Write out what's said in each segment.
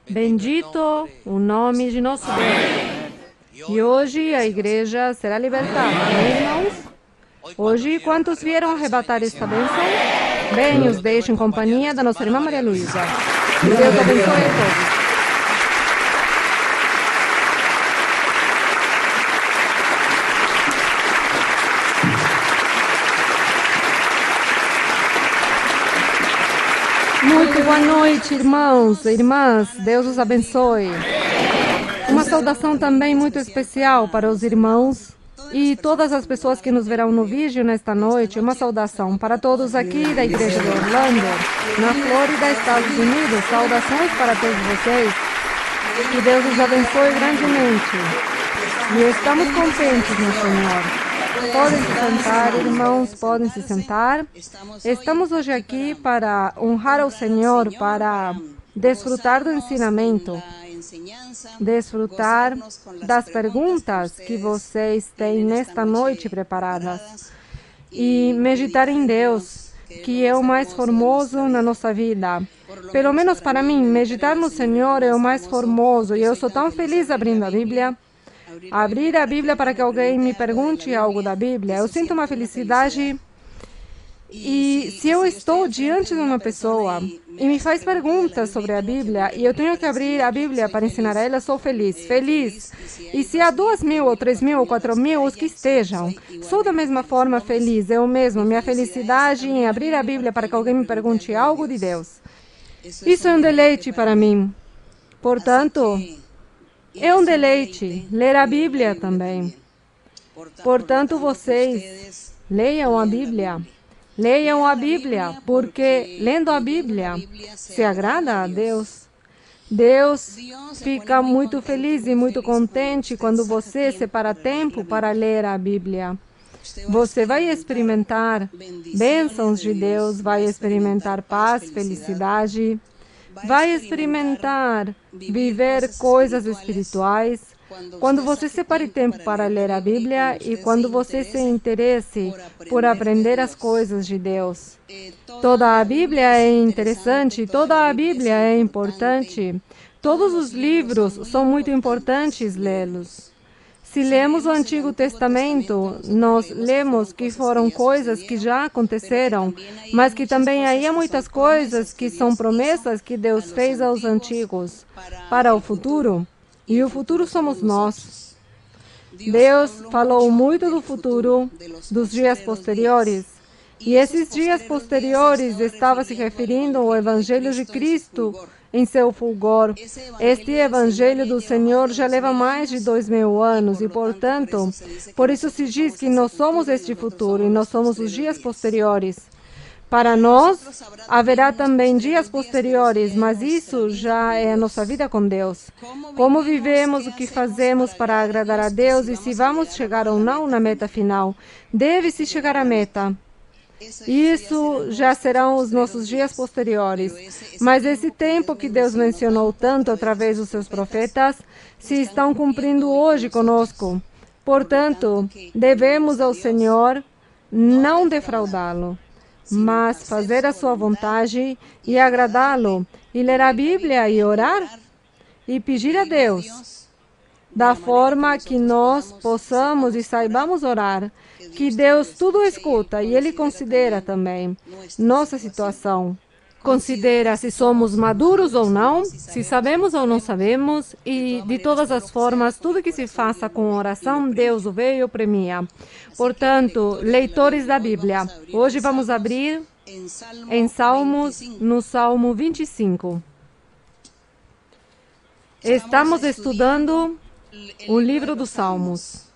Bendito o nome de nosso Deus. E hoje a igreja será libertada, irmãos? Hoje, quantos vieram arrebatar esta bênção? Bem, os deixo em companhia da nossa irmã Maria Luísa. Deus abençoe a todos. Muito boa noite, irmãos e irmãs. Deus os abençoe. Uma saudação também muito especial para os irmãos e todas as pessoas que nos verão no vídeo nesta noite. Uma saudação para todos aqui da Igreja de Orlando, na Flórida, Estados Unidos. Saudações para todos vocês. Que Deus os abençoe grandemente. E estamos contentes no Senhor. Podem se sentar, irmãos, podem se sentar. Estamos hoje aqui para honrar ao Senhor, para desfrutar do ensinamento, desfrutar das perguntas que vocês têm nesta noite preparadas e meditar em Deus, que é o mais formoso na nossa vida. Pelo menos para mim, meditar no Senhor é o mais formoso e eu sou tão feliz abrindo a Bíblia. Abrir a Bíblia para que alguém me pergunte algo da Bíblia, eu sinto uma felicidade. E se eu estou diante de uma pessoa e me faz perguntas sobre a Bíblia e eu tenho que abrir a Bíblia para ensinar a ela, sou feliz, feliz. E se há 2.000 ou 3.000 ou 4.000, os que estejam, sou da mesma forma feliz, eu mesmo, minha felicidade em abrir a Bíblia para que alguém me pergunte algo de Deus. Isso é um deleite para mim. Portanto, é um deleite ler a Bíblia também. Portanto, vocês leiam a Bíblia. Leiam a Bíblia, porque lendo a Bíblia se agrada a Deus. Deus fica muito feliz e muito contente quando você separa tempo para ler a Bíblia. Você vai experimentar bênçãos de Deus, vai experimentar paz, felicidade, vai experimentar viver coisas espirituais. Quando você separe tempo para ler a Bíblia e quando você se interesse por aprender as coisas de Deus. Toda a Bíblia é interessante, toda a Bíblia é importante. Todos os livros são muito importantes lê-los. Se lemos o Antigo Testamento, nós lemos que foram coisas que já aconteceram, mas que também aí há muitas coisas que são promessas que Deus fez aos antigos para o futuro. E o futuro somos nós. Deus falou muito do futuro, dos dias posteriores. E esses dias posteriores estava se referindo ao Evangelho de Cristo em seu fulgor. Este Evangelho do Senhor já leva mais de 2.000 anos e, portanto, por isso se diz que nós somos este futuro e nós somos os dias posteriores. Para nós, haverá também dias posteriores, mas isso já é a nossa vida com Deus. Como vivemos, o que fazemos para agradar a Deus e se vamos chegar ou não na meta final. Deve-se chegar à meta. Isso já serão os nossos dias posteriores. Mas esse tempo que Deus mencionou tanto através dos seus profetas, se estão cumprindo hoje conosco. Portanto, devemos ao Senhor não defraudá-lo, mas fazer a sua vontade e agradá-lo, e ler a Bíblia e orar, e pedir a Deus, da forma que nós possamos e saibamos orar, que Deus tudo escuta e Ele considera também nossa situação. Considera se somos maduros ou não, se sabemos ou não sabemos, e de todas as formas, tudo que se faça com oração, Deus o vê e o premia. Portanto, leitores da Bíblia, hoje vamos abrir em Salmos, no Salmo 25. Estamos estudando o livro dos Salmos.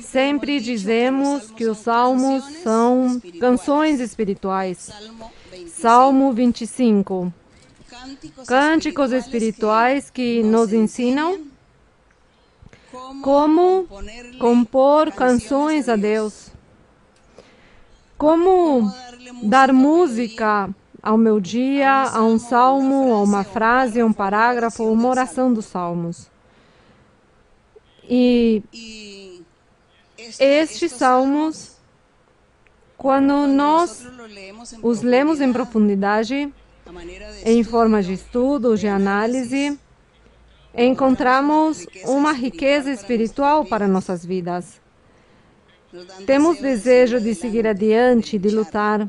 Sempre dizemos que os salmos são canções espirituais. Salmo 25. Cânticos espirituais que nos ensinam como compor canções a Deus. Como dar música ao meu dia, a um salmo, a uma frase, a um parágrafo, uma oração dos salmos. E estes salmos, quando nós os lemos em profundidade, em forma de estudo, de análise, encontramos uma riqueza espiritual para nossas vidas. Temos desejo de seguir adiante, de lutar.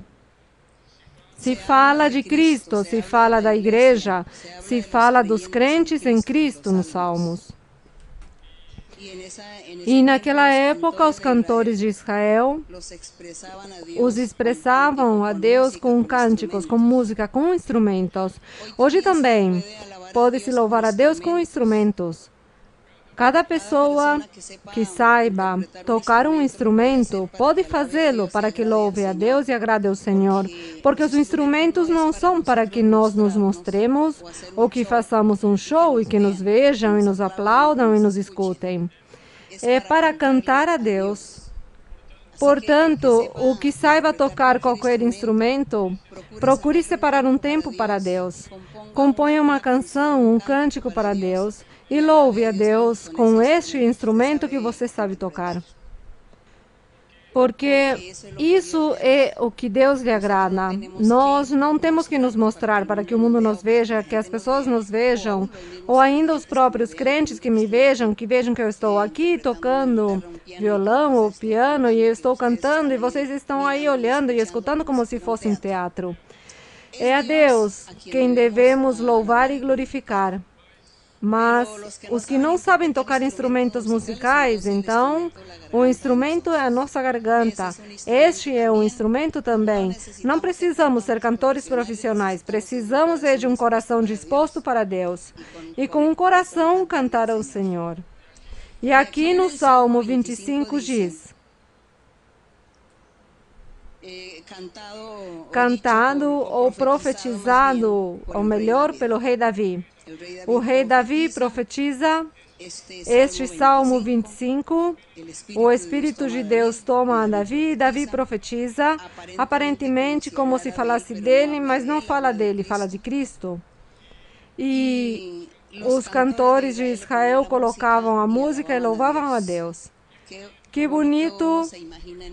Se fala de Cristo, se fala da igreja, se fala dos crentes em Cristo nos Salmos. E naquela época, os cantores de Israel os expressavam a Deus com cânticos, com música, com instrumentos. Hoje também pode-se louvar a Deus com instrumentos. Cada pessoa que saiba tocar um instrumento pode fazê-lo para que louve a Deus e agrade ao Senhor, porque os instrumentos não são para que nós nos mostremos ou que façamos um show e que nos vejam e nos aplaudam e nos escutem. É para cantar a Deus. Portanto, o que saiba tocar qualquer instrumento, procure separar um tempo para Deus. Componha uma canção, um cântico para Deus e louve a Deus com este instrumento que você sabe tocar. Porque isso é o que Deus lhe agrada. Nós não temos que nos mostrar para que o mundo nos veja, que as pessoas nos vejam, ou ainda os próprios crentes que me vejam, que eu estou aqui tocando violão ou piano e eu estou cantando e vocês estão aí olhando e escutando como se fosse um teatro. É a Deus quem devemos louvar e glorificar. Mas os que não sabem tocar instrumentos musicais, então, o instrumento é a nossa garganta. Este é um instrumento também. Não precisamos ser cantores profissionais, precisamos de um coração disposto para Deus. E com um coração cantar ao Senhor. E aqui no Salmo 25 diz: cantado ou profetizado, ou melhor, pelo rei Davi. O rei Davi profetiza este Salmo 25. O Espírito de Deus toma a Davi e Davi profetiza, aparentemente como se falasse dele, mas não fala dele, fala de Cristo. E os cantores de Israel colocavam a música e louvavam a Deus. Que bonito,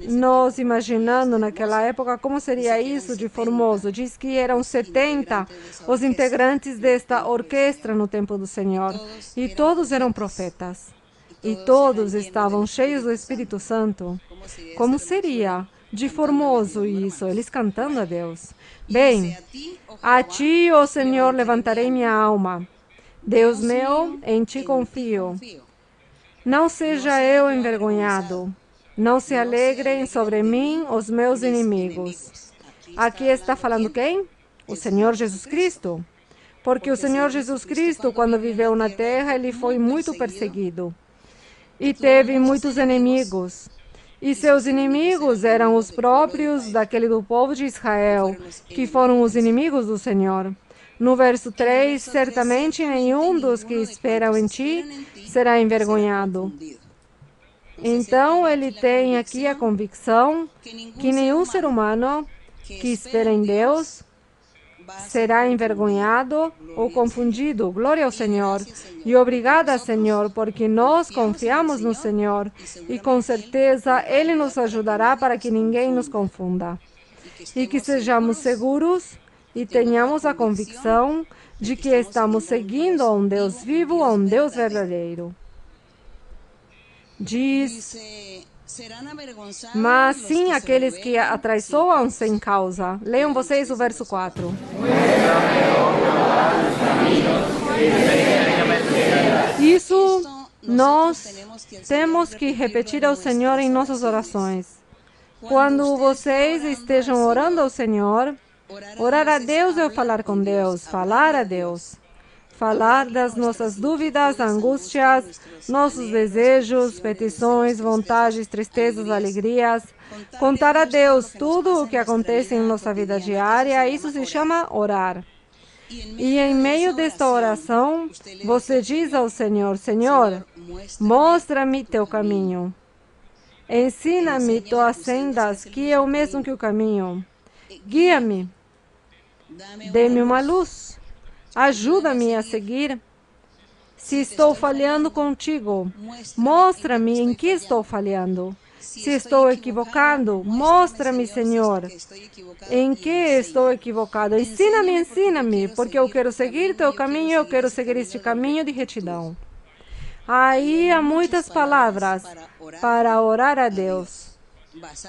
nós imaginando naquela época como seria isso de formoso. Diz que eram 70 os integrantes desta orquestra no templo do Senhor. E todos eram profetas. E todos estavam cheios do Espírito Santo. Como seria de formoso isso, eles cantando a Deus. Bem, a ti, ó Senhor, levantarei minha alma. Deus meu, em ti confio. Não seja eu envergonhado. Não se alegrem sobre mim os meus inimigos. Aqui está falando quem? O Senhor Jesus Cristo. Porque o Senhor Jesus Cristo, quando viveu na terra, ele foi muito perseguido. E teve muitos inimigos. E seus inimigos eram os próprios daquele do povo de Israel, que foram os inimigos do Senhor. No verso 3, certamente nenhum dos que esperam em ti será envergonhado. Então, ele tem aqui a convicção que nenhum ser humano que espera em Deus será envergonhado ou confundido. Glória ao Senhor. E obrigada, Senhor, porque nós confiamos no Senhor e com certeza Ele nos ajudará para que ninguém nos confunda. E que sejamos seguros e tenhamos a convicção de que estamos seguindo a um Deus vivo, a um Deus verdadeiro. Diz: mas sim aqueles que atraiçoam sem causa. Leiam vocês o verso 4. Isso nós temos que repetir ao Senhor em nossas orações. Quando vocês estejam orando ao Senhor, orar a Deus é falar com Deus, falar a Deus. Falar das nossas dúvidas, angústias, nossos desejos, petições, vontades, tristezas, alegrias. Contar a Deus tudo o que acontece em nossa vida diária, isso se chama orar. E em meio desta oração, você diz ao Senhor: Senhor, mostra-me teu caminho. Ensina-me tuas sendas, que é o mesmo que o caminho. Guia-me. Dê-me uma luz. Ajuda-me a seguir. Se estou falhando contigo, mostra-me em que estou falhando. Se estou equivocado, mostra-me, Senhor, em que estou equivocado. Ensina-me, ensina-me, porque eu quero seguir teu caminho, eu quero seguir este caminho de retidão. Aí há muitas palavras para orar a Deus,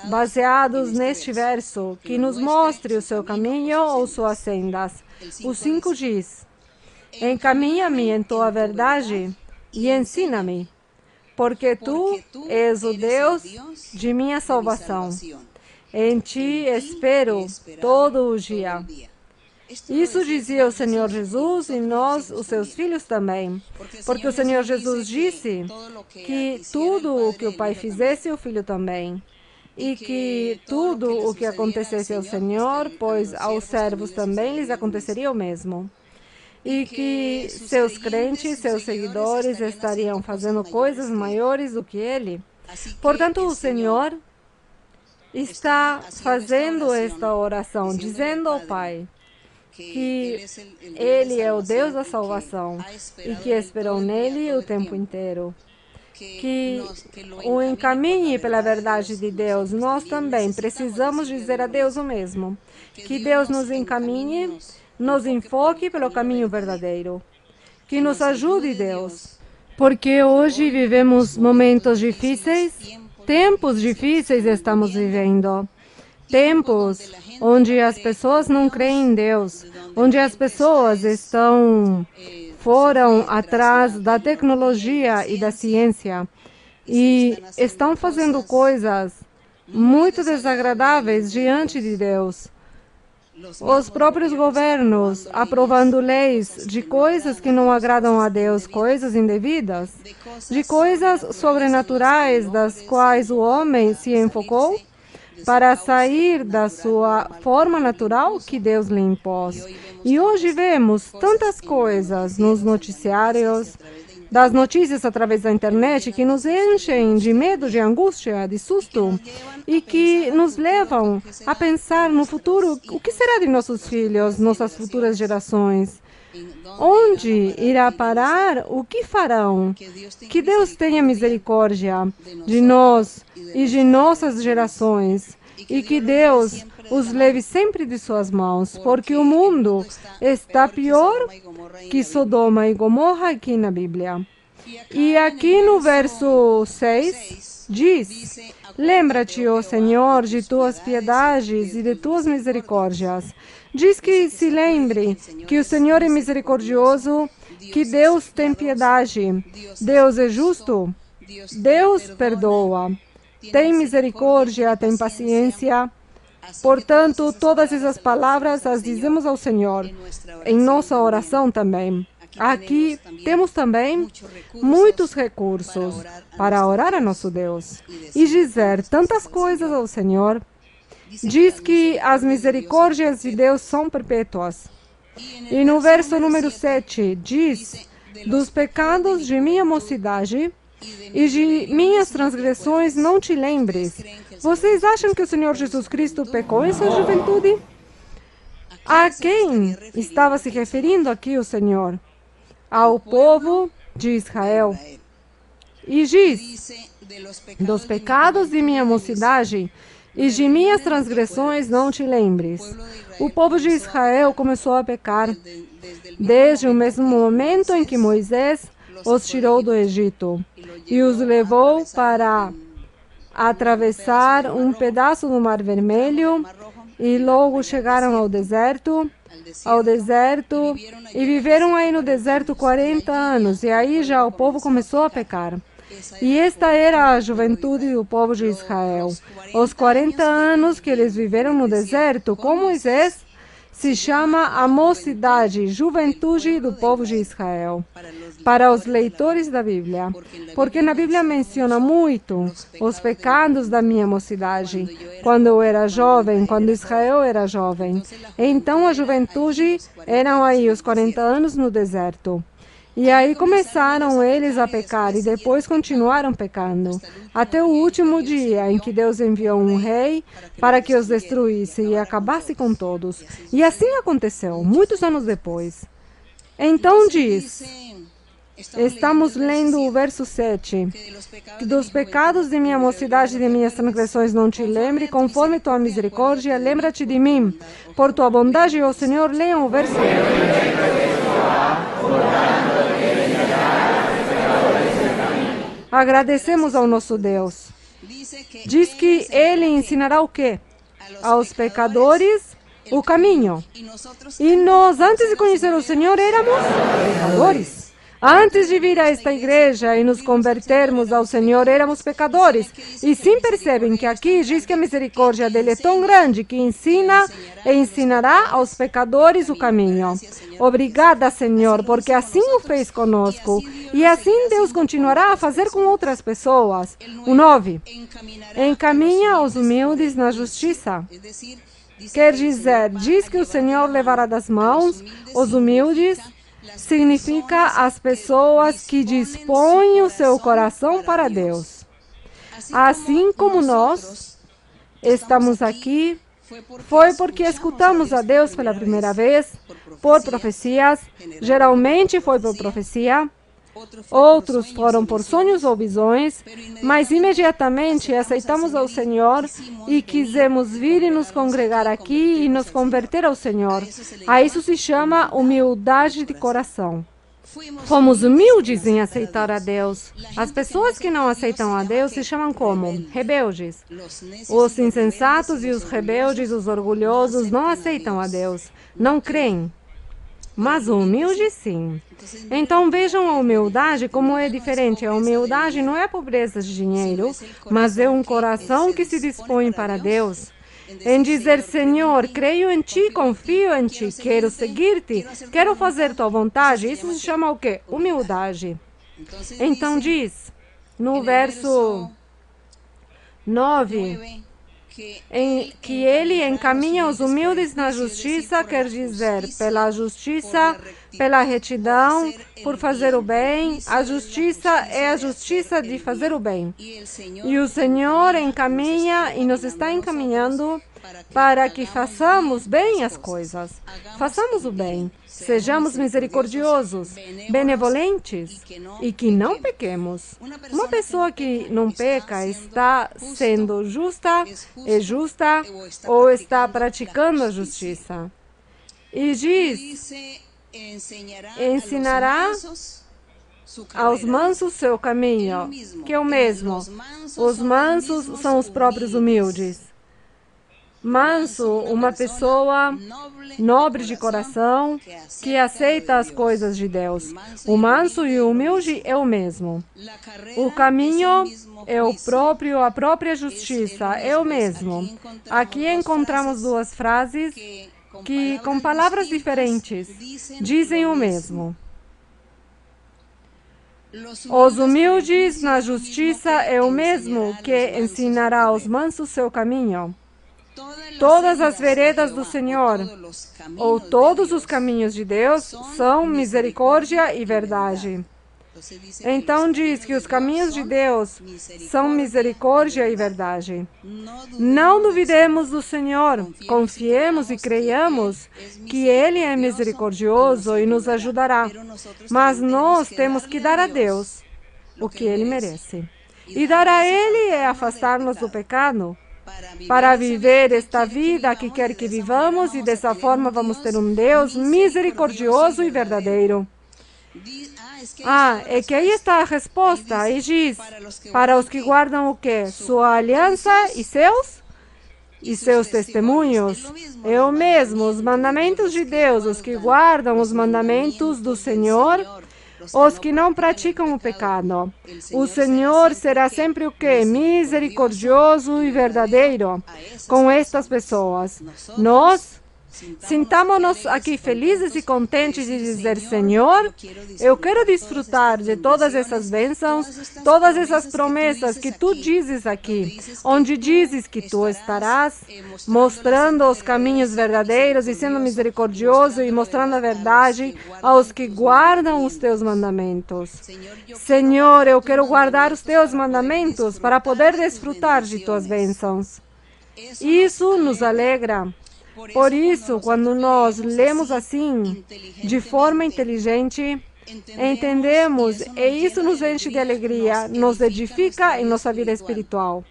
baseados neste verso, que nos mostre o seu caminho ou suas sendas. O 5 diz: encaminha-me em tua verdade e ensina-me, porque tu és o Deus de minha salvação. Em ti espero todo o dia. Isso dizia o Senhor Jesus e nós, os seus filhos também. Porque o Senhor Jesus disse que tudo o que o Pai fizesse, o Filho também. E que tudo o que acontecesse ao Senhor, pois aos servos também lhes aconteceria o mesmo. E que seus crentes, seus seguidores estariam fazendo coisas maiores do que Ele. Portanto, o Senhor está fazendo esta oração, dizendo ao Pai que Ele é o Deus da salvação e que esperou nele o tempo inteiro. Que o encaminhe pela verdade de Deus. Nós também precisamos dizer a Deus o mesmo. Que Deus nos encaminhe, nos enfoque pelo caminho verdadeiro. Que nos ajude, Deus. Porque hoje vivemos momentos difíceis, tempos difíceis estamos vivendo. Tempos onde as pessoas não creem em Deus, onde as pessoas foram atrás da tecnologia e da ciência e estão fazendo coisas muito desagradáveis diante de Deus. Os próprios governos aprovando leis de coisas que não agradam a Deus, coisas indevidas, de coisas sobrenaturais das quais o homem se enfocou para sair da sua forma natural que Deus lhe impôs. E hoje vemos tantas coisas nos noticiários, das notícias através da internet, que nos enchem de medo, de angústia, de susto, e que nos levam a pensar no futuro, o que será de nossos filhos, nossas futuras gerações? Onde irá parar? O que farão? Que Deus tenha misericórdia de nós e de nossas gerações, e que Deus os leve sempre de suas mãos, porque o mundo está pior que Sodoma e Gomorra aqui na Bíblia. E aqui no verso 6 diz: lembra-te, ó Senhor, de tuas piedades e de tuas misericórdias. Diz que se lembre que o Senhor é misericordioso, que Deus tem piedade, Deus é justo, Deus perdoa, tem misericórdia, tem paciência. Portanto, todas essas palavras as dizemos ao Senhor em nossa oração também. Aqui temos também muitos recursos para orar a nosso Deus e dizer tantas coisas ao Senhor. Diz que as misericórdias de Deus são perpétuas. E no verso número 7 diz: dos pecados de minha mocidade e de minhas transgressões não te lembres. Vocês acham que o Senhor Jesus Cristo pecou em sua juventude? A quem estava se referindo aqui o Senhor? Ao povo de Israel. E diz: dos pecados de minha mocidade e de minhas transgressões não te lembres. O povo de Israel começou a pecar desde o mesmo momento em que Moisés os tirou do Egito e os levou para atravessar um pedaço do Mar Vermelho, e logo chegaram ao deserto, e viveram aí no deserto 40 anos, e aí já o povo começou a pecar. E esta era a juventude do povo de Israel. Os 40 anos que eles viveram no deserto com Moisés se chama a mocidade, juventude do povo de Israel. Para os leitores da Bíblia, porque na Bíblia menciona muito os pecados da minha mocidade, quando eu era jovem, quando Israel era jovem. Então a juventude eram aí os 40 anos no deserto. E aí começaram eles a pecar e depois continuaram pecando, até o último dia em que Deus enviou um rei para que os destruísse e acabasse com todos. E assim aconteceu, muitos anos depois. Então diz: Estamos lendo o verso 7. Que dos pecados de minha mocidade e de minhas transgressões não te lembre, conforme tua misericórdia, lembra-te de mim. Por tua bondade, ó Senhor, leiam o verso 8. Agradecemos ao nosso Deus. Diz que Ele ensinará o quê? Aos pecadores o caminho. E nós, antes de conhecer o Senhor, éramos pecadores. Antes de vir a esta igreja e nos convertermos ao Senhor, éramos pecadores. E sim percebem que aqui diz que a misericórdia dele é tão grande que ensina e ensinará aos pecadores o caminho. Obrigada, Senhor, porque assim o fez conosco. E assim Deus continuará a fazer com outras pessoas. O 9. Encaminha os humildes na justiça. Quer dizer, diz que o Senhor levará das mãos os humildes. Significa as pessoas que dispõem o seu coração para Deus. Assim como nós estamos aqui, foi porque escutamos a Deus pela primeira vez, por profecias, geralmente foi por profecia, outros foram por sonhos ou visões, mas imediatamente aceitamos ao Senhor e quisemos vir e nos congregar aqui e nos converter ao Senhor. A isso se chama humildade de coração. Fomos humildes em aceitar a Deus. As pessoas que não aceitam a Deus se chamam como? Rebeldes. Os insensatos e os rebeldes, os orgulhosos, não aceitam a Deus, não creem. Mas o humilde, sim. Então vejam a humildade como é diferente. A humildade não é pobreza de dinheiro, mas é um coração que se dispõe para Deus. Em dizer, Senhor, creio em Ti, confio em Ti, quero seguir-te, quero fazer Tua vontade. Isso se chama o quê? Humildade. Então diz, no verso 9... que ele encaminha os humildes na justiça, quer dizer, pela justiça, pela retidão, por fazer o bem. A justiça é a justiça de fazer o bem. E o Senhor encaminha e nos está encaminhando para que façamos bem as coisas. Façamos o bem. Sejamos misericordiosos, benevolentes e que não pequemos. Uma pessoa que não peca está sendo justa, é justa ou está praticando a justiça. E diz, ensinará aos mansos seu caminho, que é o mesmo. Os mansos são os próprios humildes. Manso, uma pessoa nobre de coração, que aceita as coisas de Deus. O manso e o humilde é o mesmo. O caminho é a própria justiça, é o mesmo. Aqui encontramos duas frases que, com palavras diferentes, dizem o mesmo. Os humildes na justiça é o mesmo que ensinará aos mansos seu caminho. Todas as veredas do Senhor, ou todos os caminhos de Deus, são misericórdia e verdade. Então diz que os caminhos de Deus são misericórdia e verdade. Não duvidemos do Senhor, confiemos e creiamos que Ele é misericordioso e nos ajudará. Mas nós temos que dar a Deus o que Ele merece. E dar a Ele é afastar-nos do pecado, para viver esta vida que quer que vivamos, e dessa forma vamos ter um Deus misericordioso e verdadeiro. É que aí está a resposta. Aí diz, para os que guardam o quê? Sua aliança e seus testemunhos. É o mesmo, os mandamentos de Deus, os que guardam os mandamentos do Senhor, os que não praticam o pecado. O Senhor será sempre o quê? Misericordioso e verdadeiro com estas pessoas. Nós sintamos-nos aqui felizes e contentes de dizer, Senhor, eu quero desfrutar de todas essas bênçãos, todas essas promessas que Tu dizes aqui, onde dizes que Tu estarás mostrando os caminhos verdadeiros e sendo misericordioso e mostrando a verdade aos que guardam os Teus mandamentos. Senhor, eu quero guardar os Teus mandamentos para poder desfrutar de Tuas bênçãos. Isso nos alegra. Por isso, quando nós lemos assim, de forma inteligente, entendemos e isso nos enche de alegria, nos edifica em nossa vida espiritual.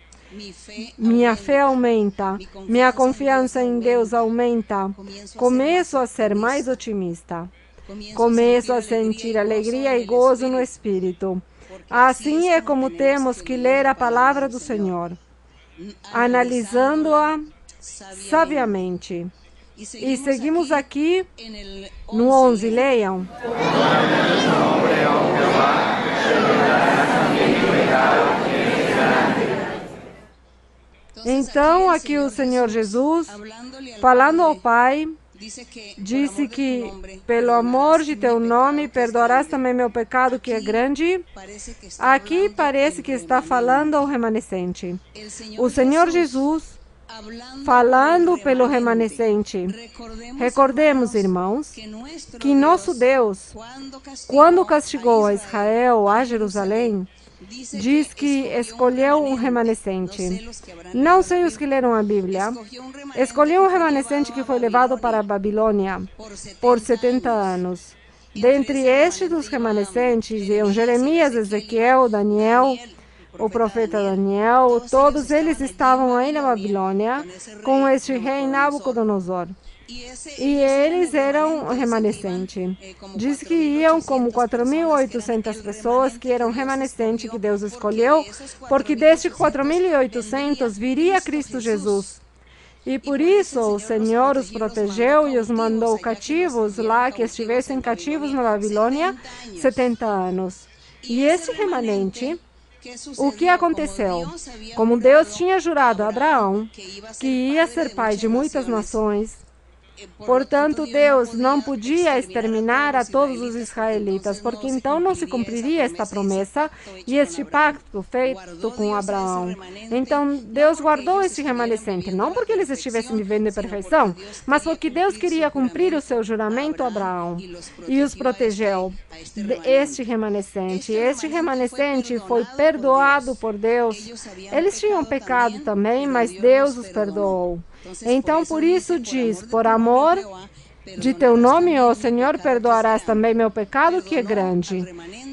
Minha fé aumenta, minha confiança em Deus aumenta. Começo a ser mais otimista. Começo a sentir alegria e gozo no Espírito. Assim é como temos que ler a palavra do Senhor, analisando-a sabiamente. E seguimos aqui no 11, leiam. Então, aqui o Senhor Jesus, falando ao Pai, disse que, pelo amor de teu nome, perdoarás também meu pecado que é grande. Aqui parece que está falando ao remanescente. O Senhor Jesus, falando pelo remanescente. Recordemos, irmãos, que nosso Deus, quando castigou a Israel, a Jerusalém, diz que escolheu um remanescente. Não sei os que leram a Bíblia. Escolheu um remanescente que foi levado para a Babilônia por 70 anos. Dentre estes dos remanescentes iam Jeremias, Ezequiel, Daniel, o profeta Daniel. Todos eles estavam aí na Babilônia com este rei Nabucodonosor. E eles eram remanescente. Diz que iam como 4.800 pessoas que eram remanescente que Deus escolheu, porque destes 4.800 viria Cristo Jesus. E por isso o Senhor os protegeu e os mandou cativos lá, que estivessem cativos na Babilônia 70 anos. E esse remanente, o que aconteceu? Como Deus tinha jurado a Abraão que ia ser pai de muitas nações, portanto, Deus não podia exterminar a todos os israelitas, porque então não se cumpriria esta promessa e este pacto feito com Abraão. Então, Deus guardou este remanescente, não porque eles estivessem vivendo em perfeição, mas porque Deus queria cumprir o seu juramento a Abraão e os protegeu este remanescente. Este remanescente foi perdoado por Deus. Eles tinham pecado também, mas Deus os perdoou. Então, por isso diz, por amor de teu nome, ó Senhor, perdoarás também meu pecado que é grande.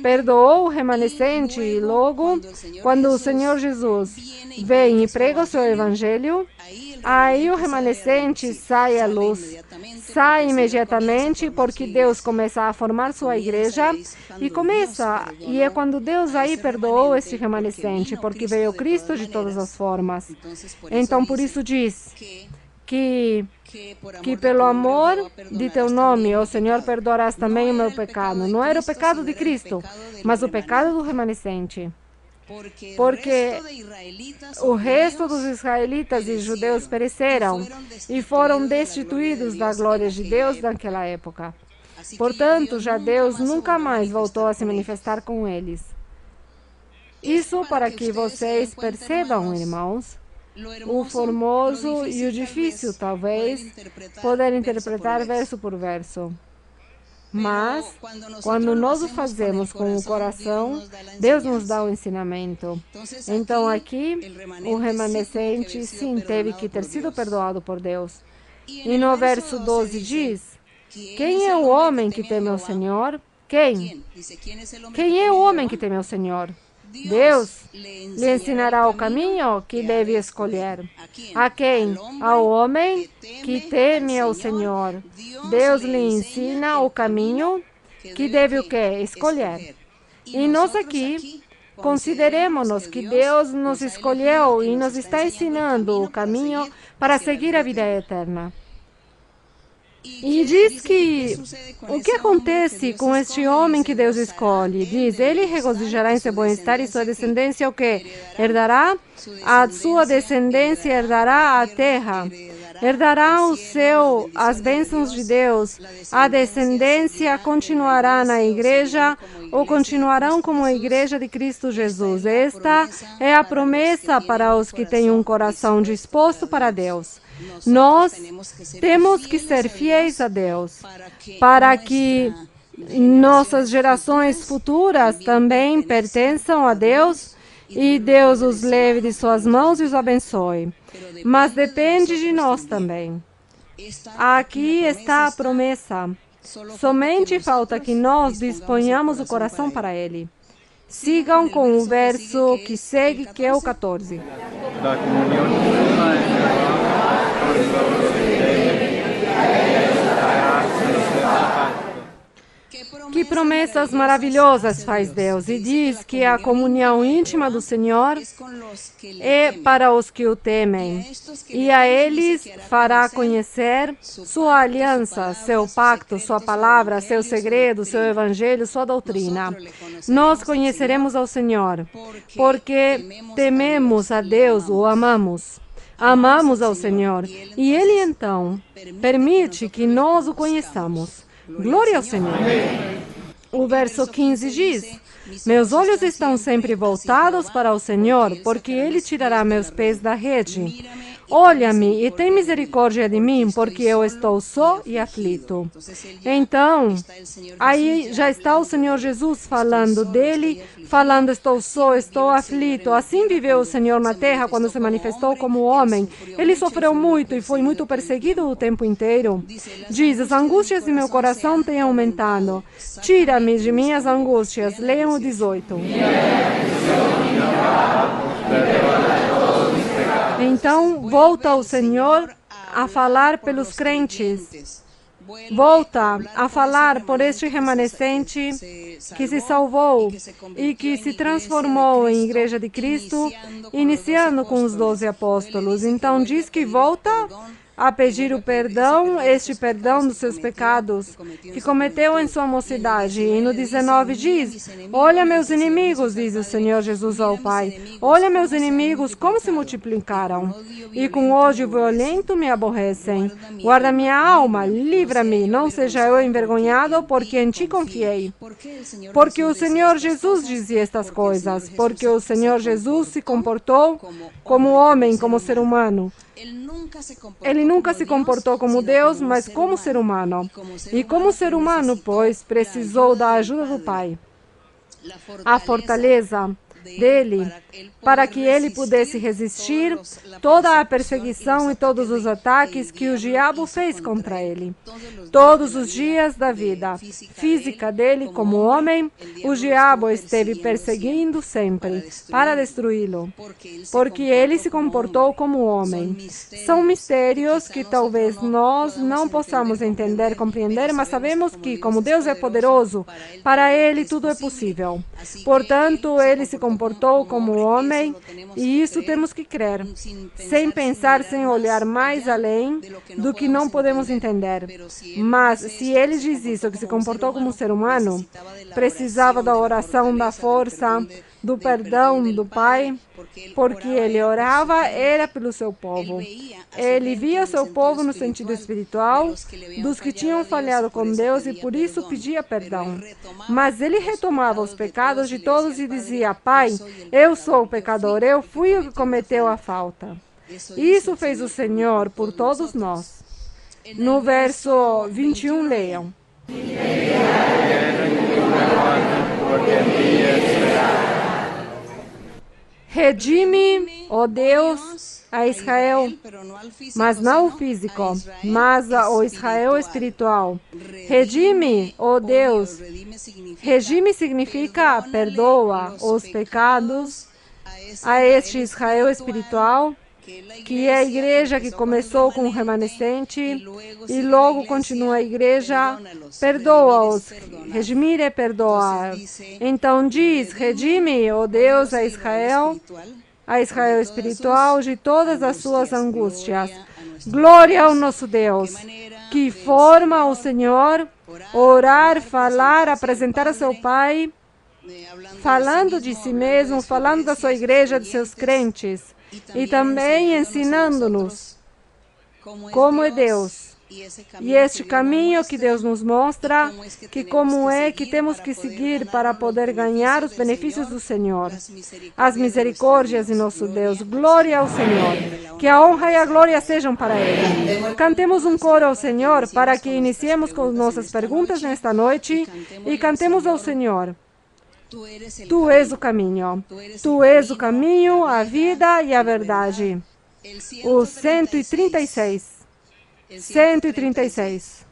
Perdoou o remanescente e logo, quando o Senhor Jesus vem e prega o seu evangelho, aí o remanescente sai à luz. Sai imediatamente porque Deus começa a formar sua igreja e é quando Deus aí perdoou este remanescente, porque veio Cristo de todas as formas. Então, por isso diz que pelo amor de teu nome, ó Senhor, perdoarás também o meu pecado. Não era o pecado de Cristo, mas o pecado do remanescente. Porque o resto dos israelitas e judeus pereceram e foram destituídos da glória de Deus naquela época. Portanto, já Deus nunca mais voltou a se manifestar com eles. Isso para que vocês percebam, irmãos, o formoso e o difícil, talvez, poder interpretar verso por verso. Mas, quando nós o fazemos com o coração, Deus nos dá o ensinamento. Então, aqui, o remanescente, sim, teve que ter sido perdoado por Deus. E no verso 12 diz, quem é o homem que teme ao Senhor? Quem? Quem é o homem que teme ao Senhor? Deus lhe ensinará o caminho que deve escolher. A quem? Ao homem que teme ao Senhor. Deus lhe ensina o caminho que deve o quê? Escolher. E nós aqui consideremos que Deus nos escolheu e nos está ensinando o caminho para seguir a vida eterna. E diz que o que acontece com este homem que Deus escolhe? Diz, ele regozijará em seu bem-estar e sua descendência o quê? Herdará? A sua descendência herdará a terra. Herdará as bênçãos de Deus. A descendência continuará na igreja ou continuarão como a igreja de Cristo Jesus. Esta é a promessa para os que têm um coração disposto para Deus. Nós temos que ser fiéis a Deus para que nossas gerações futuras também pertençam a Deus e Deus os leve de suas mãos e os abençoe. Mas depende de nós também. Aqui está a promessa. Somente falta que nós disponhamos o coração para Ele. Sigam com o verso que segue, que é o 14. Da comunión misma en Que promessas maravilhosas faz Deus, e diz que a comunhão íntima do Senhor é para os que o temem, e a eles fará conhecer sua aliança, seu pacto, sua palavra, seu segredo, seu evangelho, sua doutrina. Nós conheceremos ao Senhor, porque tememos a Deus, o amamos. Amamos ao Senhor, e Ele então permite que nós o conheçamos. Glória ao Senhor. O verso 15 diz: meus olhos estão sempre voltados para o Senhor, porque Ele tirará meus pés da rede. Olha-me e tem misericórdia de mim, porque eu estou só e aflito. Então, aí já está o Senhor Jesus falando dele, falando: estou só, estou aflito. Assim viveu o Senhor na terra quando se manifestou como homem. Ele sofreu muito e foi muito perseguido o tempo inteiro. Diz: as angústias de meu coração têm aumentado. Tira-me de minhas angústias. Leiam o 18. Então, volta o Senhor a falar pelos crentes. Volta a falar por este remanescente que se salvou e que se transformou em Igreja de Cristo, iniciando com os 12 apóstolos. Então, diz que volta a pedir o perdão, este perdão dos seus pecados que cometeu em sua mocidade. E no 19 diz: olha meus inimigos, diz o Senhor Jesus ao Pai, olha meus inimigos como se multiplicaram, e com ódio violento me aborrecem. Guarda minha alma, livra-me, não seja eu envergonhado, porque em ti confiei. Porque o Senhor Jesus dizia estas coisas, porque o Senhor Jesus se comportou como homem, como ser humano. Ele nunca se comportou como Deus, mas como ser humano. E como ser humano, pois, precisou da ajuda do Pai. A fortaleza dele, para que ele pudesse resistir toda a perseguição e todos os ataques que o diabo fez contra ele. Todos os dias da vida física dele como homem, o diabo esteve perseguindo sempre para destruí-lo, porque ele se comportou como homem. São mistérios que talvez nós não possamos entender, compreender, mas sabemos que, como Deus é poderoso, para ele tudo é possível. Portanto, ele se comportou como homem, e isso temos que crer, sem pensar, sem olhar mais além do que não podemos entender. Mas, se ele diz isso, que se comportou como um ser humano, precisava da oração, da força, do perdão do Pai, porque ele orava, era pelo seu povo. Ele via seu povo no sentido espiritual, dos que tinham falhado com Deus, e por isso pedia perdão. Mas ele retomava os pecados de todos e dizia: Pai, eu sou o pecador, eu fui o que cometeu a falta. Isso fez o Senhor por todos nós. No verso 21, leiam. Redime, ó Deus, a Israel, mas não o físico, mas o Israel espiritual. Redime, ó Deus. Redime significa perdoa os pecados a este Israel espiritual, que é a igreja que começou com o remanescente e logo continua a igreja, perdoa-os. Redimir é perdoar. Então diz: redime, ó Deus, a Israel espiritual, de todas as suas angústias. Glória ao nosso Deus. Que forma o Senhor orar, falar, apresentar a seu Pai, falando de si mesmo, falando da sua igreja, de seus crentes. E também ensinando-nos como é Deus. E este caminho que Deus nos mostra, que como é que temos que seguir para poder ganhar os benefícios do Senhor. As misericórdias de nosso Deus. Glória ao Senhor. Que a honra e a glória sejam para Ele. Cantemos um coro ao Senhor para que iniciemos com nossas perguntas nesta noite e cantemos ao Senhor. Tu és o caminho. Tu és o caminho, a vida e a verdade. O 136. 136.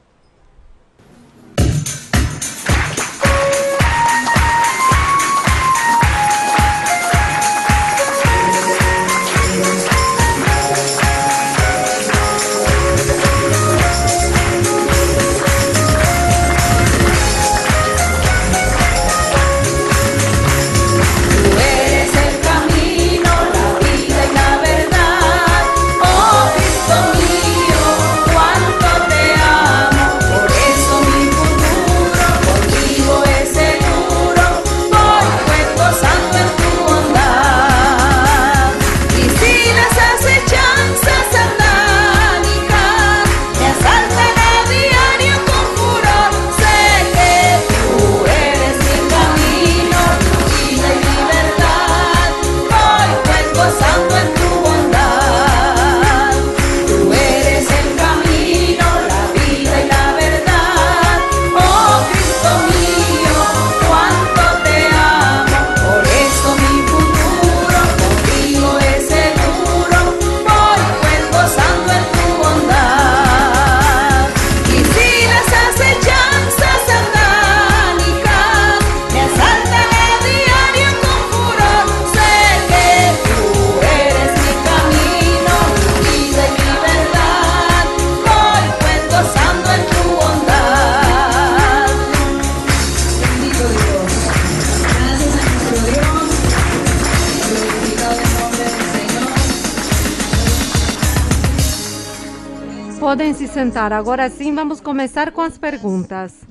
sentar. Agora sim, vamos começar com as perguntas.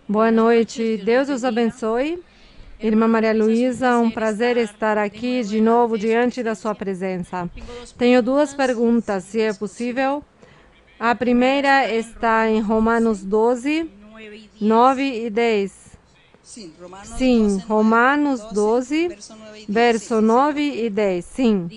Boa noite. Deus os abençoe. Irmã Maria Luísa, um prazer estar aqui de novo diante da sua presença. Tenho duas perguntas, se é possível. A primeira está em Romanos 12, 9 e 10. Sim, Romanos 12, verso 9 e 10. Sim.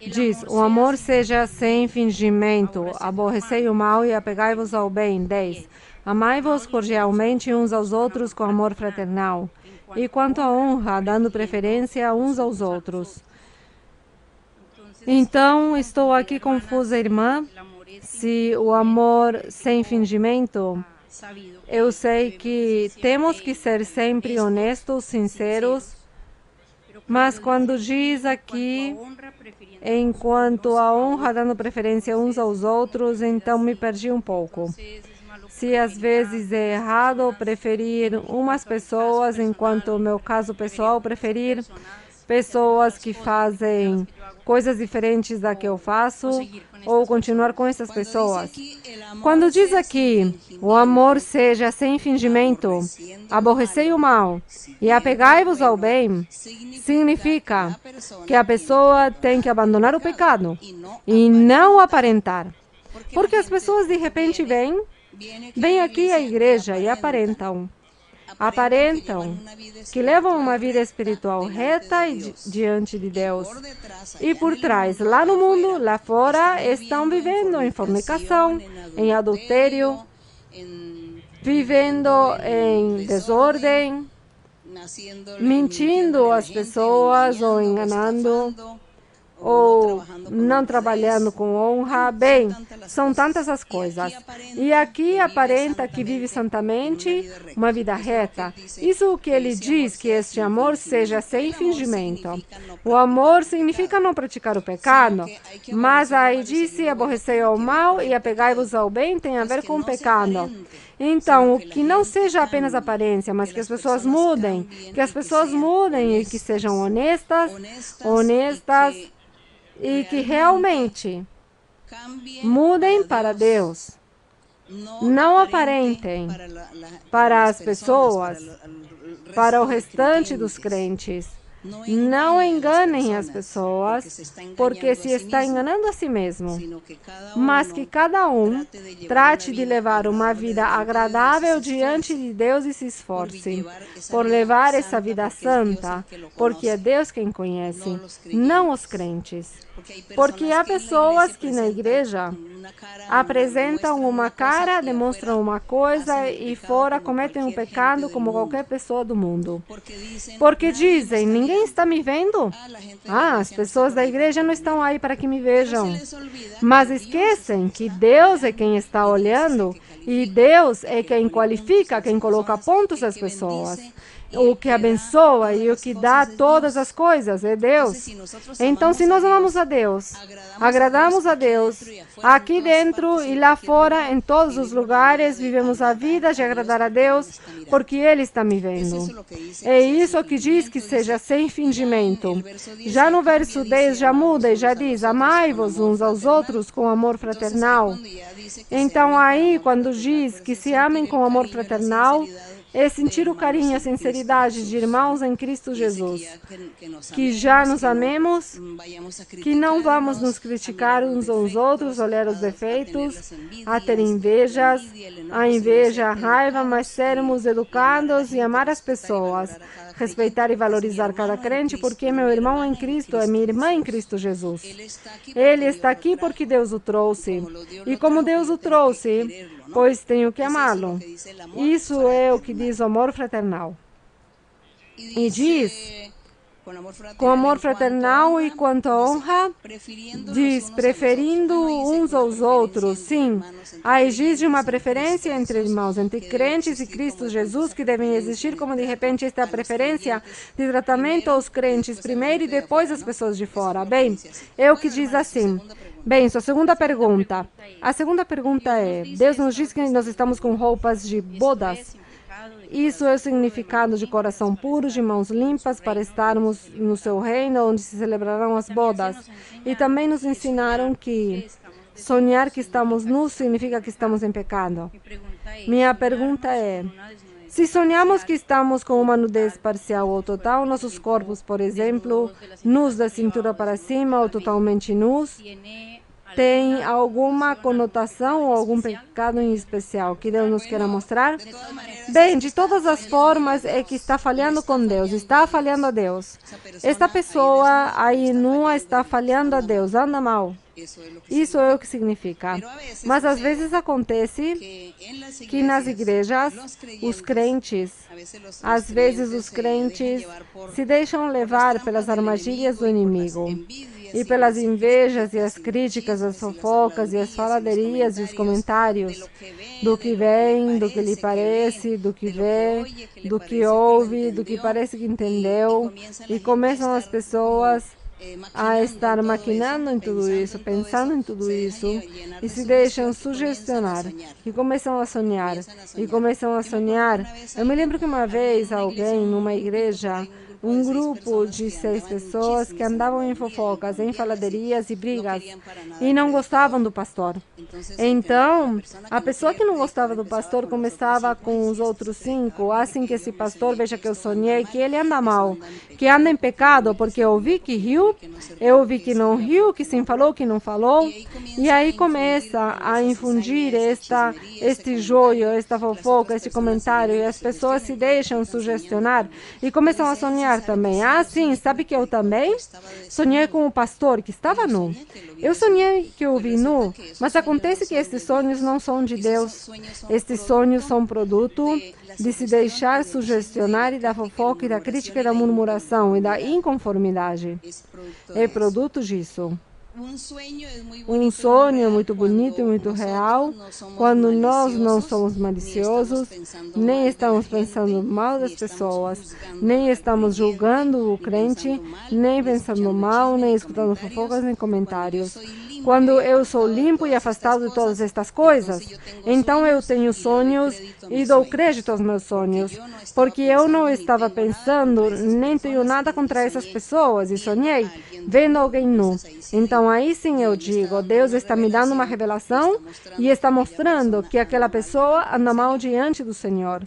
Diz, o amor seja sem fingimento, aborrecei o mal e apegai-vos ao bem. 10. Amai-vos cordialmente uns aos outros com amor fraternal. E quanto à honra, dando preferência uns aos outros. Então, estou aqui confusa, irmã. Se o amor sem fingimento, eu sei que temos que ser sempre honestos, sinceros, mas quando diz aqui, enquanto a honra dando preferência uns aos outros, então me perdi um pouco. Se às vezes é errado preferir umas pessoas, enquanto o meu caso pessoal preferir pessoas que fazem coisas diferentes da que eu faço, ou continuar com essas pessoas. Quando diz aqui, o amor seja sem fingimento, aborrecei o mal e apegai-vos ao bem, significa que a pessoa tem que abandonar o pecado e não aparentar. Porque as pessoas de repente vêm aqui à igreja e aparentam que levam uma vida espiritual reta e diante de Deus. E por trás, lá no mundo, lá fora, estão vivendo em fornicação, em adultério, vivendo em desordem, mentindo às pessoas ou enganando, ou não trabalhando com honra. Bem, são tantas as coisas. E aqui aparenta que vive santamente uma vida reta. Isso que ele diz, que este amor seja sem fingimento. O amor significa não praticar o pecado, mas aí disse, aborrecei ao mal e apegai-vos ao bem, tem a ver com o pecado. Então, o que não seja apenas aparência, mas que as pessoas mudem, e que sejam honestas, e que realmente mudem para Deus. Não aparentem para as pessoas, para o restante dos crentes. Não enganem as pessoas, porque se está enganando a si mesmo. Mas que cada um trate de levar uma vida agradável diante de Deus e se esforce por levar essa vida santa, porque é Deus quem conhece, não os crentes. Porque há pessoas que na igreja apresentam uma cara, demonstram uma coisa e fora cometem um pecado como qualquer pessoa do mundo. Porque dizem, ninguém está me vendo? As pessoas da igreja não estão aí para que me vejam. Mas esquecem que Deus é quem está olhando e Deus é quem qualifica, quem coloca pontos às pessoas. O que abençoa e o que dá todas as coisas é Deus. Então, se nós amamos a Deus, agradamos a Deus, aqui dentro e lá fora, em todos os lugares, vivemos a vida de agradar a Deus, porque Ele está me vendo. É isso que diz que seja sem fingimento. Já no verso 10 já muda e já diz, amai-vos uns aos outros com amor fraternal. Então, aí, quando diz que se amem com amor fraternal, é sentir o carinho e a sinceridade de irmãos em Cristo Jesus. Que já nos amemos, que não vamos nos criticar uns aos outros, olhar os defeitos, a ter invejas, a inveja, a raiva, mas sermos educados e amar as pessoas. Respeitar e valorizar cada crente, porque meu irmão em Cristo é minha irmã em Cristo Jesus. Ele está aqui porque Deus o trouxe. E como Deus o trouxe, pois tenho que amá-lo. Isso é o que diz o amor fraternal. E diz, com amor fraternal e quanto à honra, diz, preferindo uns aos outros. Sim, aí diz de uma preferência entre irmãos, entre crentes e Cristo Jesus, que devem existir, como de repente esta preferência de tratamento aos crentes primeiro e depois as pessoas de fora. Bem, é o que diz assim. Bem, sua segunda pergunta. A segunda pergunta é, Deus nos diz que nós estamos com roupas de bodas. Isso é o significado de coração puro, de mãos limpas, para estarmos no seu reino, onde se celebrarão as bodas. E também nos ensinaram que Sonhar que estamos nus significa que estamos em pecado. Minha pergunta é: se sonhamos que estamos com uma nudez parcial ou total, nossos corpos, por exemplo, nus da cintura para cima ou totalmente nus, tem alguma conotação ou algum pecado em especial que Deus nos queira mostrar? Bem, de todas as formas, é que está falhando com Deus, está falhando a Deus. Esta pessoa aí nua está falhando a Deus, anda mal. Isso é o que significa. Mas às vezes acontece que nas igrejas, os crentes se deixam levar pelas armadilhas do inimigo e pelas invejas e as críticas, as fofocas e as faladerias e os comentários do que vem, do que lhe parece, do que vê, do que ouve, do que parece que entendeu, e começam as pessoas a estar maquinando em tudo isso, pensando em tudo isso, e se deixam sugestionar, e começam a sonhar, e começam a sonhar. Eu me lembro que uma vez alguém numa igreja, um grupo de 6 pessoas que andavam em fofocas, em faladerias e brigas, e não gostavam do pastor. Então, a pessoa que não gostava do pastor começava com os outros 5, assim que esse pastor veja que eu sonhei, que ele anda mal, que anda em pecado, porque eu vi que riu, eu vi que não riu, que sim falou, que não falou, e aí começa a infundir este joio, esta fofoca, este comentário, e as pessoas se deixam sugestionar e começam a sonhar também. Ah, sim, sabe que eu também sonhei com o pastor que estava nu. Eu sonhei que eu vi nu, mas acontece que estes sonhos não são de Deus. Estes sonhos são produto de se deixar sugestionar e da fofoca e da crítica e da murmuração e da inconformidade. É produto disso. Um sonho é muito bonito e muito real quando nós não somos maliciosos, nem estamos pensando mal das pessoas, nem estamos julgando o crente, nem pensando mal, nem escutando fofocas nem comentários. Quando eu sou limpo e afastado de todas estas coisas, então eu tenho sonhos e dou crédito aos meus sonhos, porque eu não estava pensando, nem tenho nada contra essas pessoas, e sonhei vendo alguém nu. Então aí sim eu digo, Deus está me dando uma revelação e está mostrando que aquela pessoa anda mal diante do Senhor,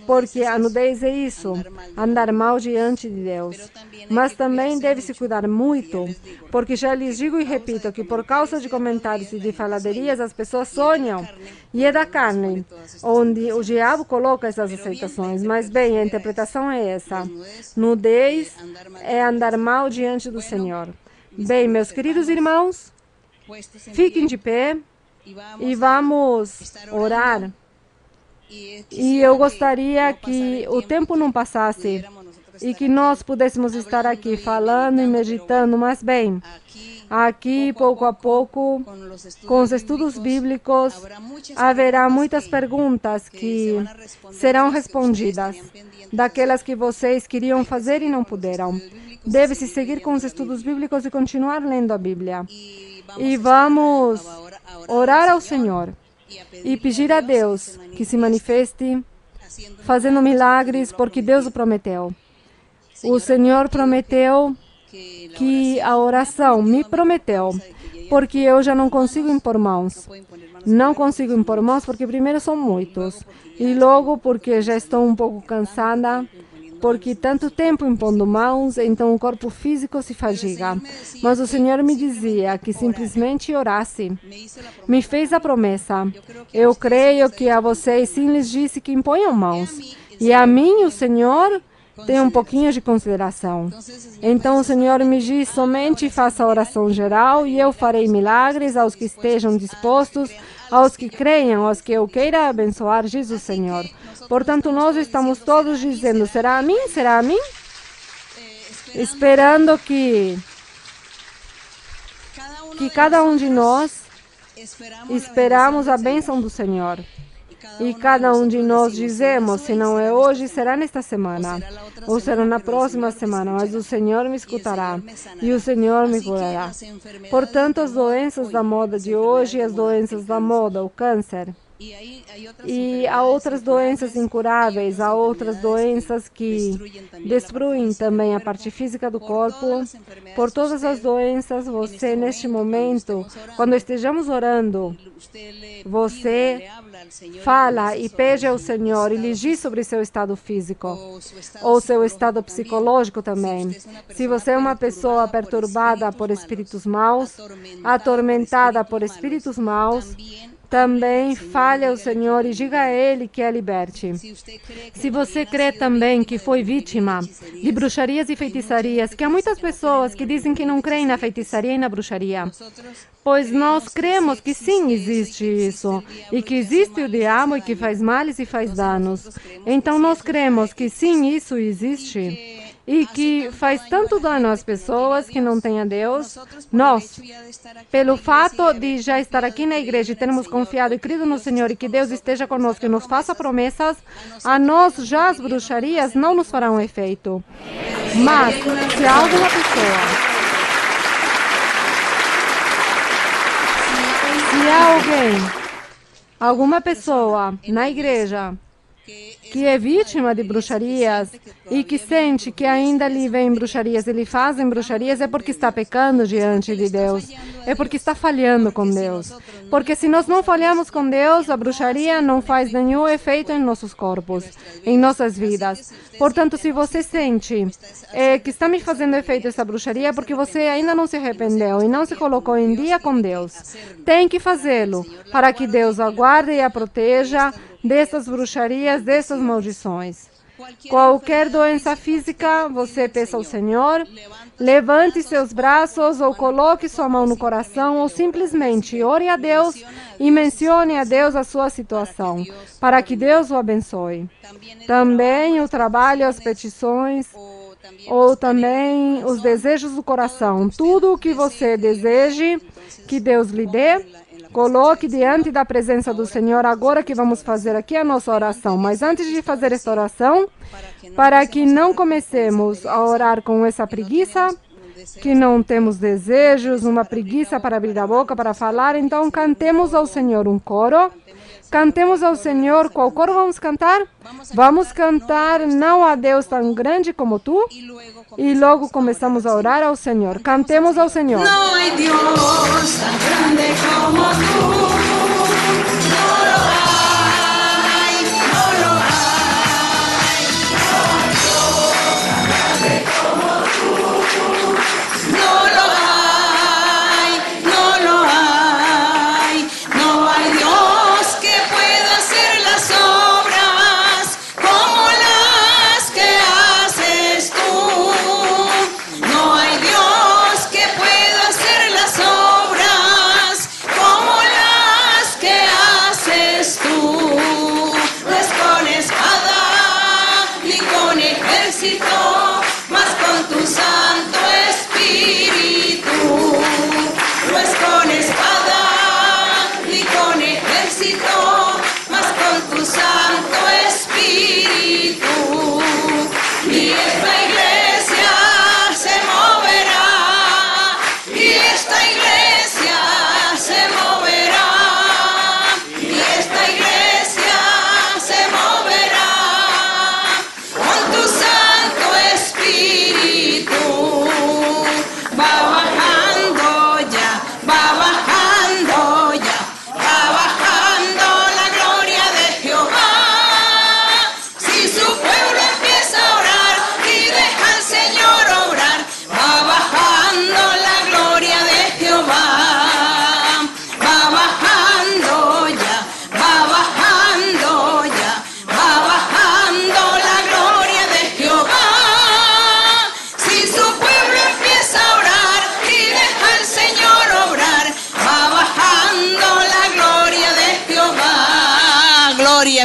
porque a nudez é isso, andar mal diante de Deus. Mas também deve se cuidar muito, porque já lhes digo e repito que por causa de comentários e de faladerias as pessoas sonham, e é da carne, onde o diabo coloca essas aceitações. Mas bem, a interpretação é essa: nudez é andar mal diante do Senhor. Bem, meus queridos irmãos, fiquem de pé e vamos orar. E eu gostaria que o tempo não passasse e que nós pudéssemos estar aqui falando e meditando, mas bem, aqui, pouco a pouco, com os estudos bíblicos, haverá muitas perguntas que serão respondidas, daquelas que vocês queriam fazer e não puderam. Deve-se seguir com os estudos bíblicos e continuar lendo a Bíblia. E vamos orar ao Senhor e pedir a Deus que se manifeste fazendo milagres, porque Deus o prometeu. O Senhor prometeu que a oração me prometeu, porque eu já não consigo impor mãos. Não consigo impor mãos porque primeiro são muitos, e logo porque já estou um pouco cansada, porque tanto tempo impondo mãos, então o corpo físico se fadiga. Mas o Senhor me dizia que simplesmente orasse. Me fez a promessa. Eu creio que a vocês sim lhes disse que imponham mãos. E a mim o Senhor tem um pouquinho de consideração. Então o Senhor me diz, somente faça a oração geral e eu farei milagres aos que estejam dispostos, aos que creiam, aos que eu queira abençoar, diz o Senhor. Portanto, nós estamos todos dizendo, será a mim? Será a mim? Esperando que cada um de nós esperamos a bênção do Senhor. E cada um de nós dizemos, se não é hoje, será nesta semana, ou será na próxima semana, mas o Senhor me escutará e o Senhor me curará. Portanto, as doenças da moda de hoje, as doenças da moda, o câncer, E há outras doenças incuráveis, há outras doenças que destruem também a parte física do corpo. Por todas as doenças, você neste momento, quando estejamos orando, você fala e pede ao Senhor e lhe diz sobre seu estado físico ou seu estado psicológico também. Se você é uma pessoa perturbada por espíritos maus, atormentada por espíritos maus, também fale ao Senhor e diga a Ele que a liberte. Se você crê também que foi vítima de bruxarias e feitiçarias, que há muitas pessoas que dizem que não creem na feitiçaria e na bruxaria, pois nós cremos que sim, existe isso, e que existe o diabo e que faz males e faz danos. Então nós cremos que sim, isso existe. E que faz tanto dano às pessoas que não têm a Deus. Nós, pelo fato de já estar aqui na igreja e termos confiado e crido no Senhor e que Deus esteja conosco e nos faça promessas, a nós já as bruxarias não nos farão efeito. Mas, se há alguma pessoa, se há alguém, alguma pessoa na igreja que é vítima de bruxarias e que sente que ainda lhe vem bruxarias e lhe fazem bruxarias, é porque está pecando diante de Deus, é porque está falhando com Deus. Porque se nós não falhamos com Deus, a bruxaria não faz nenhum efeito em nossos corpos, em nossas vidas. Portanto, se você sente que está me fazendo efeito essa bruxaria, é porque você ainda não se arrependeu e não se colocou em dia com Deus. Tem que fazê-lo para que Deus a guarde e a proteja dessas bruxarias, dessas maldições. Qualquer doença física, você peça ao Senhor, levante seus braços ou coloque sua mão no coração ou simplesmente ore a Deus e mencione a Deus a sua situação, para que Deus o abençoe. Também o trabalho, as petições, ou também os desejos do coração. Tudo o que você deseje que Deus lhe dê, coloque diante da presença do Senhor agora que vamos fazer aqui a nossa oração. Mas antes de fazer esta oração, para que não comecemos a orar com essa preguiça, que não temos desejos, uma preguiça para abrir a boca, para falar, então cantemos ao Senhor um coro. Cantemos ao Senhor. Qual coro vamos cantar? Vamos cantar Não há Deus tão grande como tu. E logo começamos a orar ao Senhor. Cantemos ao Senhor. Não há Deus tão grande como tu. Não lo hay, no lo hay. No lo hay, no lo hay. No hay Dios que pueda hacer las obras como las que haces tú. No hay Dios que pueda hacer las obras como las que haces tú. No es con espada ni con ejército, mas con tu Santo Espíritu. No es con espada ni con ejército, mas con tu Santo Espíritu. Y esta iglesia se moverá, y esta iglesia se moverá, y esta iglesia se moverá con tu Santo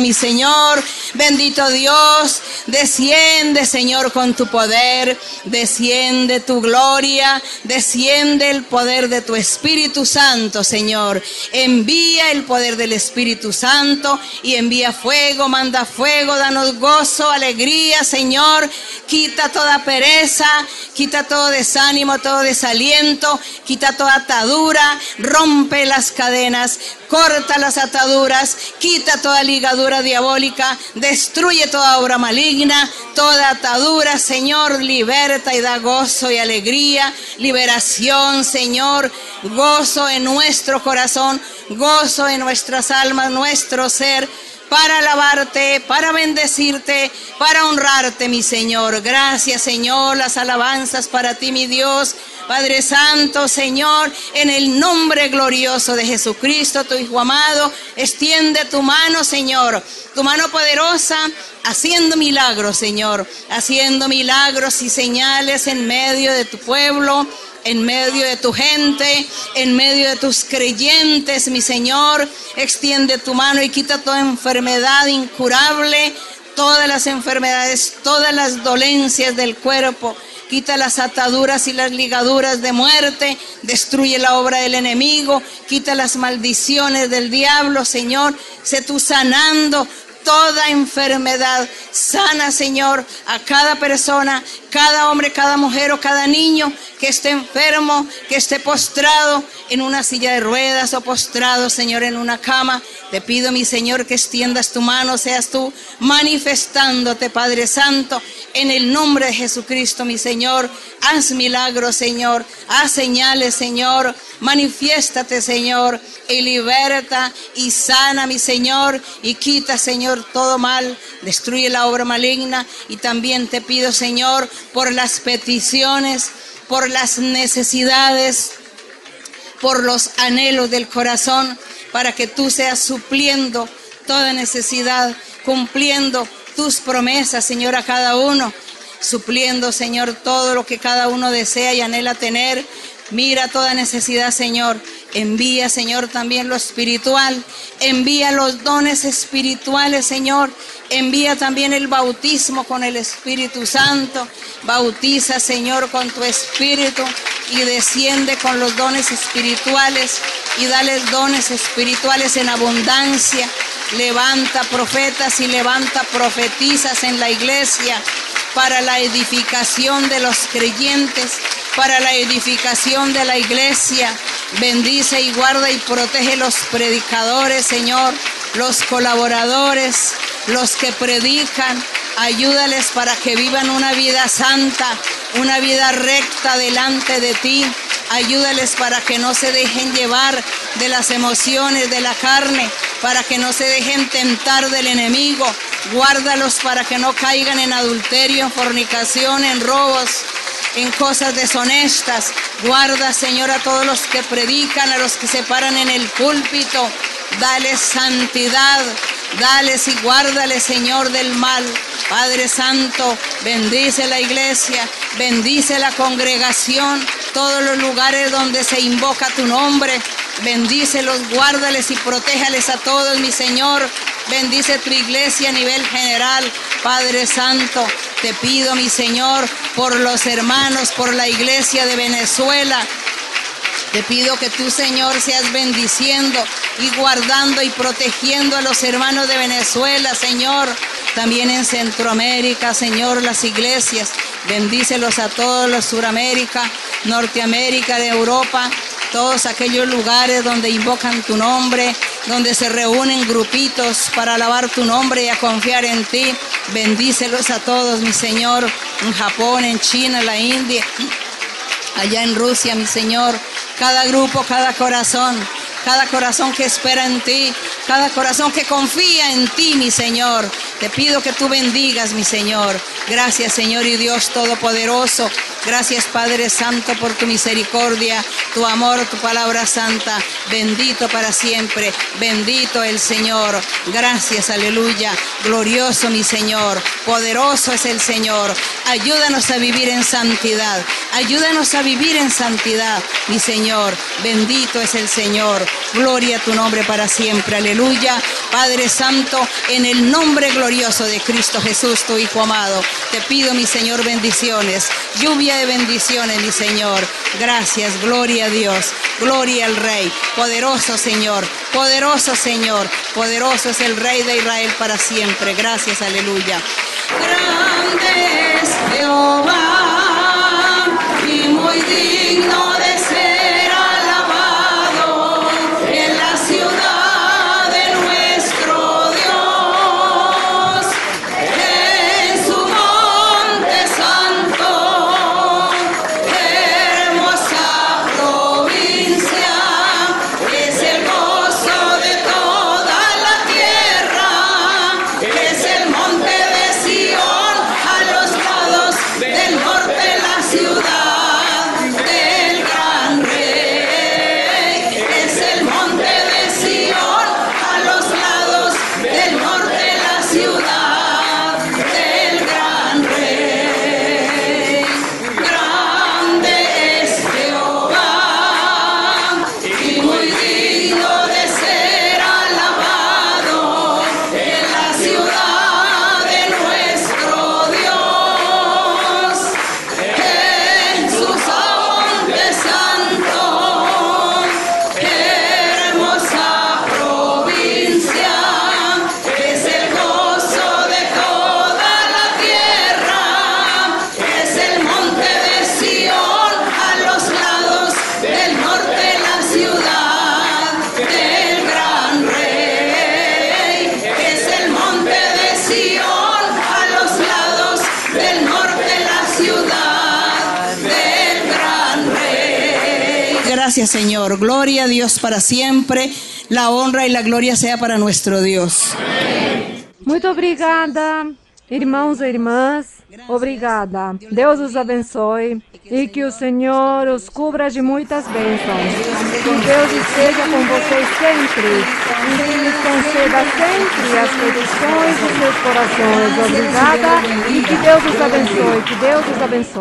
aleluya, mi Señor. Bendito Dios, desciende, Señor, con tu poder, desciende tu gloria, desciende el poder de tu Espíritu Santo, Señor. Envía el poder del Espíritu Santo y envía fuego, manda fuego, danos gozo, alegría, Señor. Quita toda pereza, quita todo desánimo, todo desaliento, quita toda atadura, rompe las cadenas, corta las ataduras, quita toda ligadura diabólica, destruye toda obra maligna, toda atadura, Señor, liberta y da gozo y alegría, liberación, Señor, gozo en nuestro corazón, gozo en nuestras almas, nuestro ser, para alabarte, para bendecirte, para honrarte, mi Señor. Gracias, Señor, las alabanzas para ti, mi Dios. Padre Santo, Señor, en el nombre glorioso de Jesucristo, tu Hijo amado, extiende tu mano, Señor, tu mano poderosa, haciendo milagros, Señor, haciendo milagros y señales en medio de tu pueblo, en medio de tu gente, en medio de tus creyentes, mi Señor. Extiende tu mano y quita toda enfermedad incurable, todas las enfermedades, todas las dolencias del cuerpo. Quita las ataduras y las ligaduras de muerte, destruye la obra del enemigo, quita las maldiciones del diablo, Señor. Sé tú sanando toda enfermedad. Sana, Señor, a cada persona, cada hombre, cada mujer o cada niño que esté enfermo, que esté postrado en una silla de ruedas o postrado, Señor, en una cama. Te pido, mi Señor, que extiendas tu mano, seas tú manifestándote, Padre Santo, en el nombre de Jesucristo, mi Señor. Haz milagros, Señor, haz señales, Señor. Manifiéstate, Señor, y liberta y sana, mi Señor, y quita, Señor, todo mal, destruye la obra maligna. Y también te pido, Señor, por las peticiones, por las necesidades, por los anhelos del corazón, para que tú seas supliendo toda necesidad, cumpliendo tus promesas, Señor, a cada uno, supliendo, Señor, todo lo que cada uno desea y anhela tener. Mira toda necesidad, Señor. Envía, Señor, también lo espiritual. Envía los dones espirituales, Señor. Envía también el bautismo con el Espíritu Santo. Bautiza, Señor, con tu Espíritu y desciende con los dones espirituales y dales dones espirituales en abundancia. Levanta profetas y levanta profetizas en la iglesia para la edificación de los creyentes, para la edificación de la iglesia. Bendice y guarda y protege los predicadores, Señor, los colaboradores, los que predican. Ayúdales para que vivan una vida santa, una vida recta delante de ti. Ayúdales para que no se dejen llevar de las emociones de la carne, para que no se dejen tentar del enemigo. Guárdalos para que no caigan en adulterio, en fornicación, en robos, en cosas deshonestas. Guarda, Señor, a todos los que predican, a los que se paran en el púlpito. Dales santidad, dales y guárdales, Señor, del mal. Padre Santo, bendice la iglesia, bendice la congregación, todos los lugares donde se invoca tu nombre. Bendícelos, guárdales y protéjales a todos, mi Señor. Bendice tu iglesia a nivel general, Padre Santo. Te pido, mi Señor, por los hermanos, por la iglesia de Venezuela. Te pido que tú, Señor, seas bendiciendo y guardando y protegiendo a los hermanos de Venezuela, Señor. También en Centroamérica, Señor, las iglesias. Bendícelos a todos los Suramérica, Norteamérica, de Europa. Todos aquellos lugares donde invocan tu nombre, donde se reúnen grupitos para alabar tu nombre y a confiar en ti. Bendícelos a todos, mi Señor, en Japón, en China, en la India, allá en Rusia, mi Señor. Cada grupo, cada corazón que espera en ti, cada corazón que confía en ti, mi Señor. Te pido que tú bendigas, mi Señor. Gracias, Señor y Dios Todopoderoso. Gracias, Padre Santo, por tu misericordia, tu amor, tu palabra santa. Bendito para siempre. Bendito el Señor. Gracias, aleluya. Glorioso mi Señor. Poderoso es el Señor. Ayúdanos a vivir en santidad. Ayúdanos a vivir en santidad, mi Señor. Bendito es el Señor. Gloria a tu nombre para siempre. Aleluya. Padre Santo, en el nombre glorioso de Cristo Jesús, tu Hijo amado, te pido, mi Señor, bendiciones. Lluvia de bendiciones, mi Señor. Gracias, gloria a Dios, gloria al Rey. Poderoso Señor, poderoso Señor, poderoso es el Rey de Israel para siempre. Gracias, aleluya. Grande es Jehová y muy digno de ser alabado en la ciudad de nuestro Dios, en su monte santo, hermosa provincia, es el gozo de toda la tierra, es el monte de Sión, a los lados del norte la ciudad del gran rey, es el monte de Sión, a los lados del norte la ciudad del gran rey. Grande es Jehová y muy digno de ser alabado en la ciudad de nuestro Dios, en su monte santo, hermosa provincia, es el gozo de toda la tierra, es el monte de Sión, a los lados del norte la ciudad del gran rey, es el monte de Sión, a los lados del norte la ciudad del gran rey. Gracias, Señor. Gloria a Dios para siempre. La honra y la gloria sea para nuestro Dios. Muito obrigada, irmãos e irmãs. Obrigada. Deus os abençoe e que o Senhor os cubra de muitas bênçãos. Que Deus esteja com vocês sempre e que lhes conceda sempre as petições dos seus corações. Obrigada e que Deus os abençoe. Que Deus os abençoe.